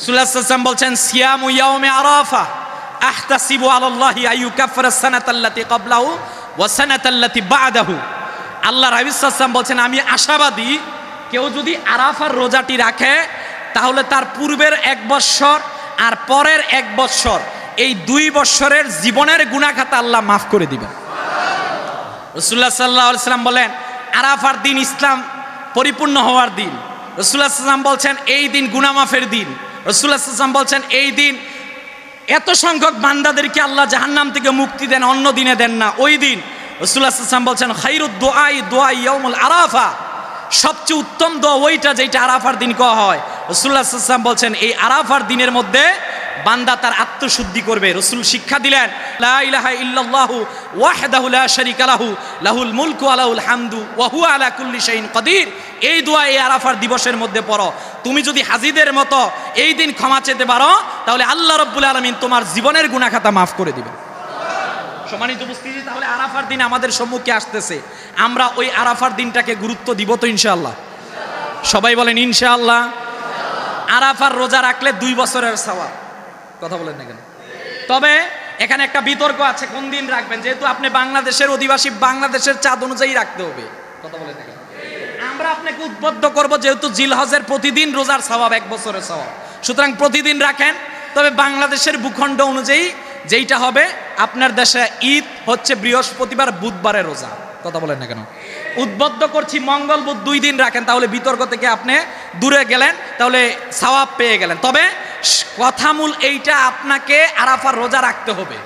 রাসূলুল্লাহ সাল্লাল্লাহু আলাইহি ওয়াসাল্লাম বলছেন সিয়ামু ইয়াউমি আরাফা আহতাসিবু আলাল্লাহি আইয়ুকাফিরা সানাতাল্লাতী ক্বাবলাহু ওয়া সানাতাল্লাতী বা'দাহু। আল্লাহর হাবিব সাল্লাল্লাহু আলাইহি ওয়াসাল্লাম বলছেন আমি আশাবাদী কেউ যদি আরাফার রোজাটি রাখে তাহলে তার পূর্বের 1 বৎসর আর পরের 1 বৎসর এই 2 বৎসরের জীবনের গুনাহ খাতা আল্লাহ মাফ করে দিবেন। রাসূলুল্লাহ সাল্লাল্লাহু আলাইহি ওয়াসাল্লাম বলেন আরাফার দিন ইসলাম পরিপূর্ণ হওয়ার দিন। রাসূলুল্লাহ সাল্লাল্লাহু আলাইহি ওয়াসাল্লাম বলছেন এই দিন গুনাহ মাফের দিন। রাসূলুল্লাহ সাল্লাল্লাহু আলাইহি ওয়াসাল্লাম বলছেন এই দিন এত সংখ্যক বান্দাদেরকে আল্লাহ জাহান্নাম থেকে মুক্তি দেন, অন্য দিনে দেন না। ওই দিন রাসূলুল্লাহ সাল্লাল্লাহু আলাইহি ওয়াসাল্লাম বলছেন খায়রুদ দুআই দুআ ইয়াউমুল আরাফা, সবচেয়ে উত্তম দোয়া ওইটা যেটা আরাফার দিন কওয়া হয়। রাসূলুল্লাহ সাল্লাল্লাহু আলাইহি ওয়াসাল্লাম বলছেন এই আরাফার দিনের মধ্যে বান্দা তার আত্মশুদ্ধি করবে। রাসূল শিক্ষা দিলেন লা ইলাহা ইল্লাল্লাহু ওয়াহদাহু লা শারীকা লাহু লাহুল মুলকু ওয়া লাহুল হামদু ওয়া হুয়া আলা কুল্লি শাইইন কাদির। এই দোয়া এই আরাফার দিবসের মধ্যে পড়ো। তুমি যদি হাজীদের মতো এই দিন ক্ষমা চেতে পারো তাহলে আল্লাহ রাব্বুল আলামিন তোমার জীবনের গুনাহ খাতা মাফ করে দিবেন। সম্মানিত উপস্থিতি, তাহলে আরাফার দিন আমাদের সম্মুখে আসতেছে, আমরা ওই আরাফার দিনটাকে গুরুত্ব দিব তো ইনশাআল্লাহ? সবাই বলেন ইনশাআল্লাহ। আরাফার রোজা রাখলে 2 বছরের সওয়াব। কথা বলেন না কেন? তবে এখানে একটা বিতর্ক আছে কোন দিন রাখবেন, যেহেতু আপনি বাংলাদেশের অধিবাসী, বাংলাদেশের চাঁদ অনুযায়ী রাখতে হবে। কথা বলেন না কেন? আমরা আপনাকে উদ্বুদ্ধ করব যেহেতু জিলহজের প্রতিদিন রোজার সওয়াব 1 বছরের সওয়াব, সুতরাং প্রতিদিন রাখেন। তবে বাংলাদেশের ভূখণ্ড অনুযায়ী যেইটা হবে, আপনার দেশে ঈদ হচ্ছে বৃহস্পতিবার বুধবারের রোজা। কথা বলেন না কেন? উদ্বুদ্ধ করছি মঙ্গল বুধ 2 দিন রাখেন, তাহলে বিতর্ক থেকে আপনি দূরে গেলেন, তাহলে সওয়াব পেয়ে গেলেন। তবে কথা মূল এইটা, আপনাকে আরাফার রোজা রাখতে হবে।